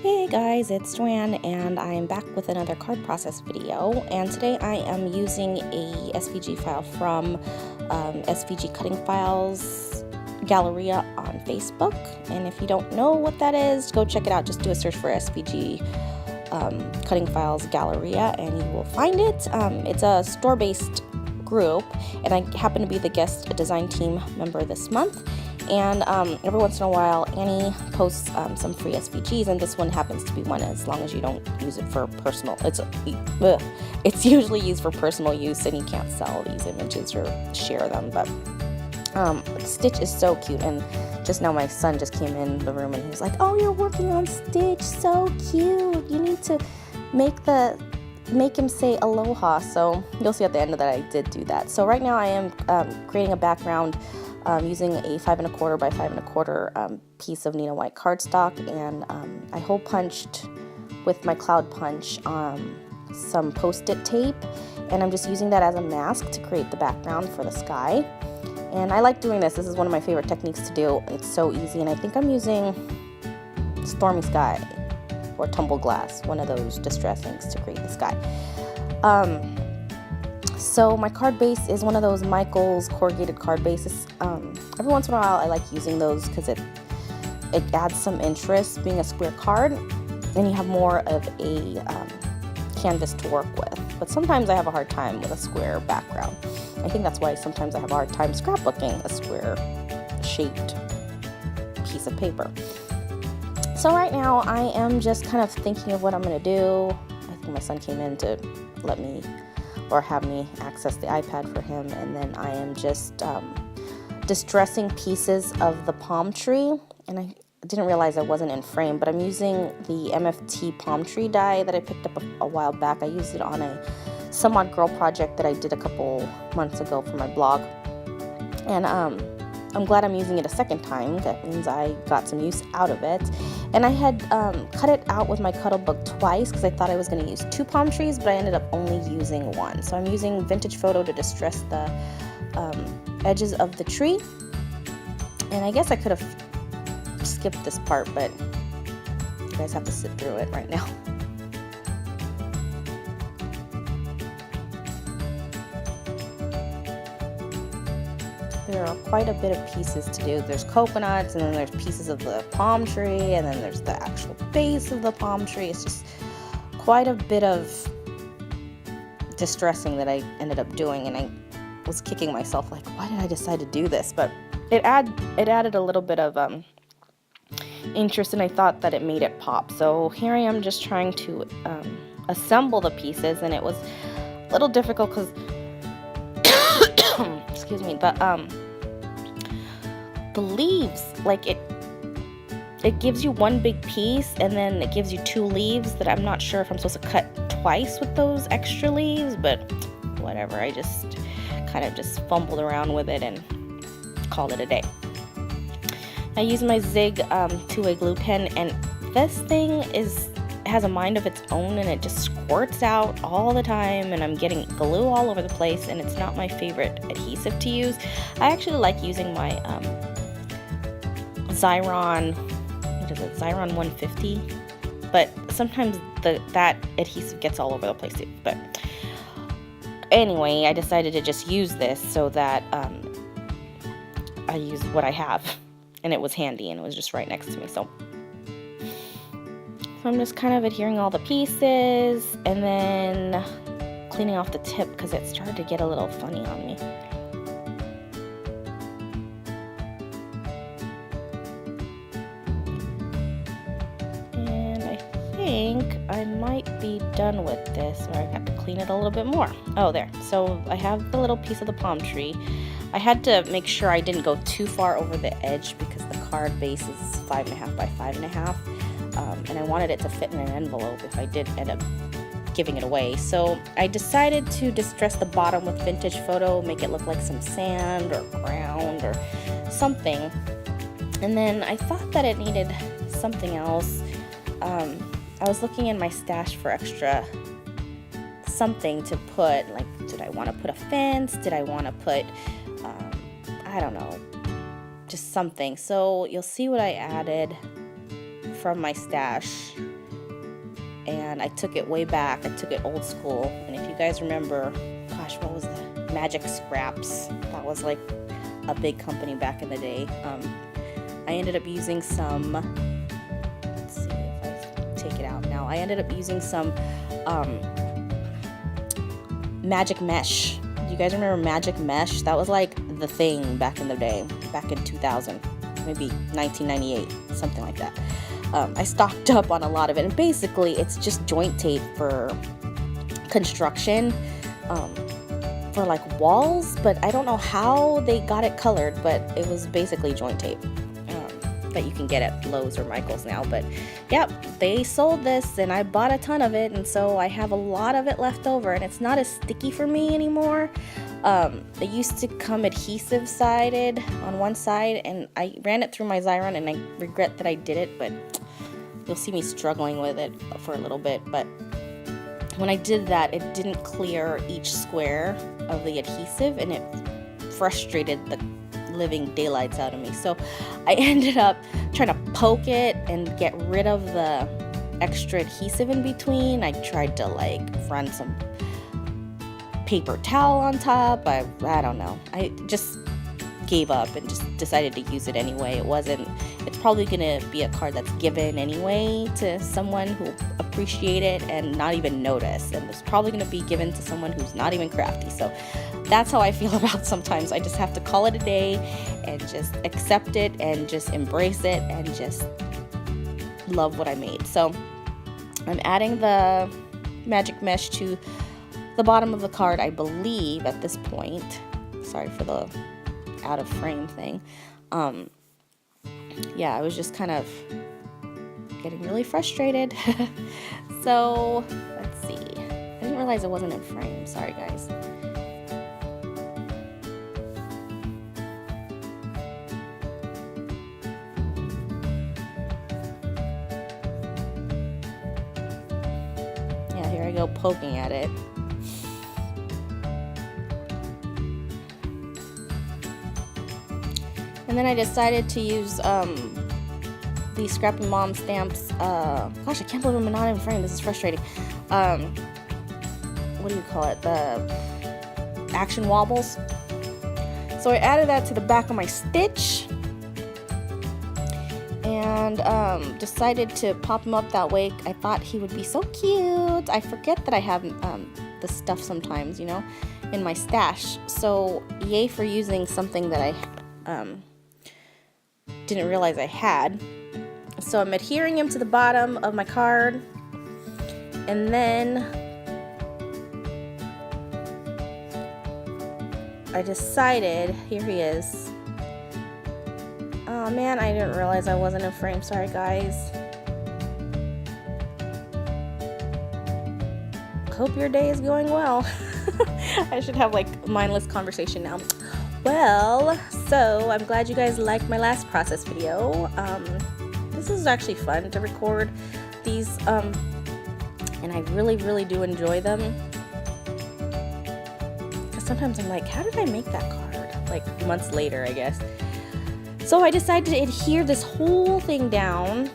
Hey guys, it's Joanne and I'm back with another card process video, and today I am using a SVG file from SVG Cutting Files Galleria on Facebook. And if you don't know what that is, go check it out. Just do a search for SVG Cutting Files Galleria and you will find it. It's a store-based group and I happen to be the guest design team member this month. And every once in a while, Annie posts some free SVGs, and this one happens to be one, as long as you don't use it for personal. It's usually used for personal use, and you can't sell these images or share them. But Stitch is so cute, and just now my son just came in the room, and he was like, "Oh, you're working on Stitch, so cute. You need to make him say aloha." So you'll see at the end of that I did do that. So right now I am creating a background. Using a 5 1/4 by 5 1/4 piece of Nina White cardstock, and I hole punched with my cloud punch some post-it tape, and I'm just using that as a mask to create the background for the sky. And I like doing this. This is one of my favorite techniques to do. It's so easy, and I think I'm using Stormy Sky or Tumble Glass, one of those distress inks to create the sky. So my card base is one of those Michaels corrugated card bases. Every once in a while I like using those because it adds some interest being a square card, and you have more of a canvas to work with. But sometimes I have a hard time with a square background. I think that's why sometimes I have a hard time scrapbooking a square shaped piece of paper. So right now I am just kind of thinking of what I'm going to do. I think my son came in to let me or have me access the iPad for him, and then I am just distressing pieces of the palm tree, and I didn't realize I wasn't in frame, but I'm using the MFT palm tree die that I picked up a while back. I used it on a Somewhat Girl project that I did a couple months ago for my blog, and I'm glad I'm using it a second time. That means I got some use out of it. And I had cut it out with my Cuddle Book twice because I thought I was going to use 2 palm trees, but I ended up only using 1. So I'm using Vintage Photo to distress the edges of the tree. And I guess I could have skipped this part, but you guys have to sit through it right now. There are quite a bit of pieces to do. There's coconuts, and then there's pieces of the palm tree, and then there's the actual base of the palm tree. It's just quite a bit of distressing that I ended up doing, and I was kicking myself like, why did I decide to do this? But it added a little bit of interest, and I thought that it made it pop. So here I am just trying to assemble the pieces, and it was a little difficult because excuse me, but the leaves, like it gives you one big piece, and then it gives you 2 leaves that I'm not sure if I'm supposed to cut twice with those extra leaves, but whatever. I just kind of just fumbled around with it and called it a day. I use my Zig 2-way glue pen, and this thing has a mind of its own, and it just squirts out all the time, and I'm getting glue all over the place, and it's not my favorite adhesive to use. I actually like using my Xyron 150, but sometimes that adhesive gets all over the place too. But anyway, I decided to just use this so that I use what I have, and it was handy, and it was just right next to me. So I'm just kind of adhering all the pieces and then cleaning off the tip because it started to get a little funny on me. And I think I might be done with this, or I have to clean it a little bit more. Oh, there. So I have the little piece of the palm tree. I had to make sure I didn't go too far over the edge because the card base is 5 1/2 by 5 1/2. And I wanted it to fit in an envelope if I did end up giving it away. So I decided to distress the bottom with Vintage Photo, make it look like some sand or ground or something. And then I thought that it needed something else. I was looking in my stash for extra something to put, like, did I want to put a fence? Did I want to put, I don't know, just something. So you'll see what I added from my stash and I took it way back. I took it old school, and if you guys remember, gosh, what was that? Magic Scraps. That was like a big company back in the day. I ended up using some, let's see if I take it out now. I ended up using some Magic Mesh. Do you guys remember Magic Mesh? That was like the thing back in the day, back in 2000, maybe 1998, something like that. I stocked up on a lot of it, and basically it's just joint tape for construction, for like walls, but I don't know how they got it colored, but it was basically joint tape that you can get at Lowe's or Michael's now. But yep, they sold this and I bought a ton of it, and so I have a lot of it left over, and it's not as sticky for me anymore. It used to come adhesive sided on one side, and I ran it through my Xyron, and I regret that I did it, but you'll see me struggling with it for a little bit. But when I did that, it didn't clear each square of the adhesive, and it frustrated the living daylights out of me. So I ended up trying to poke it and get rid of the extra adhesive in between. I tried to like run some paper towel on top. I don't know. I just gave up and just decided to use it anyway. It's probably gonna be a card that's given anyway to someone who appreciate it and not even notice, and it's probably gonna be given to someone who's not even crafty. So that's how I feel about sometimes. I just have to call it a day and just accept it and just embrace it and just love what I made. So I'm adding the Magic Mesh to the bottom of the card, I believe, at this point. Sorry for the out of frame thing. Yeah, I was just kind of getting really frustrated. So let's see. I didn't realize it wasn't in frame. Sorry, guys. Yeah, here I go poking at it. And then I decided to use these Scrappy Mom stamps. Gosh, I can't believe I'm not in frame. This is frustrating. What do you call it? The action wobbles. So I added that to the back of my stitch. And decided to pop him up that way. I thought he would be so cute. I forget that I have the stuff sometimes, you know, in my stash. So yay for using something that I didn't realize I had. So I'm adhering him to the bottom of my card, and then I decided, here he is. Oh man, I didn't realize I wasn't in frame. Sorry guys. Hope your day is going well. I should have like mindless conversation now. Well, so I'm glad you guys liked my last process video. This is actually fun to record these, and I really do enjoy them. Because sometimes I'm like, how did I make that card? Like months later, I guess. So I decided to adhere this whole thing down,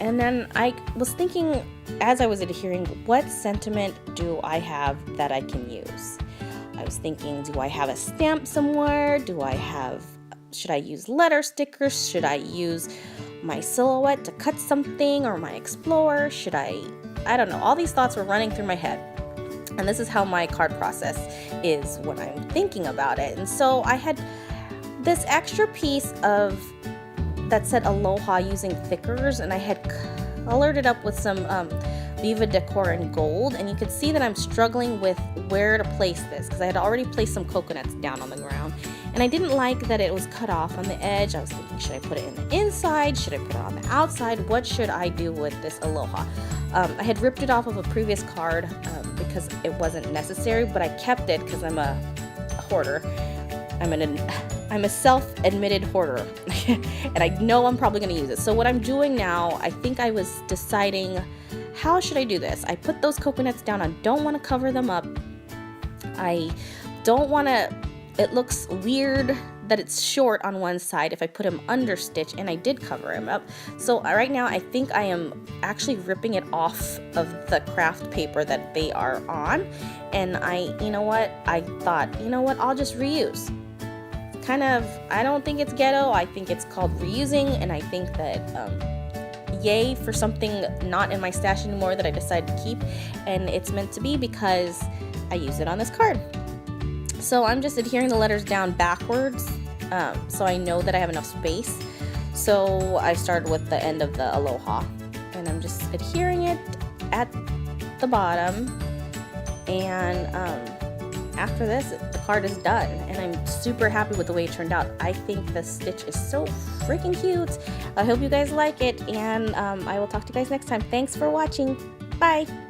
and then I was thinking, as I was adhering, what sentiment do I have that I can use? I was thinking, do I have a stamp somewhere? Should I use letter stickers? Should I use my silhouette to cut something, or my explorer? I don't know. All these thoughts were running through my head. And this is how my card process is when I'm thinking about it. And so I had this extra piece that said Aloha using thickers, and I had colored it up with some Viva Decor in gold, and you could see that I'm struggling with where to place this because I had already placed some coconuts down on the ground, and I didn't like that it was cut off on the edge. I was thinking, should I put it in the inside? Should I put it on the outside? What should I do with this Aloha? I had ripped it off of a previous card because it wasn't necessary, but I kept it because I'm a hoarder. I'm a self-admitted hoarder, and I know I'm probably going to use it. So what I'm doing now, I think I was deciding, how should I do this? I put those coconuts down. I don't want to cover them up. I don't want to, it looks weird that it's short on one side if I put him under stitch, and I did cover him up. So right now I think I am actually ripping it off of the craft paper that they are on, and you know what, I thought, you know what, I'll just reuse. Kind of, I don't think it's ghetto, I think it's called reusing, and I think that yay for something not in my stash anymore that I decided to keep, and it's meant to be because I use it on this card. So I'm just adhering the letters down backwards, so I know that I have enough space. So I started with the end of the ALOHA, and I'm just adhering it at the bottom, and after this, the card is done, and I'm super happy with the way it turned out. I think the stitch is so freaking cute. I hope you guys like it, and I will talk to you guys next time. Thanks for watching. Bye!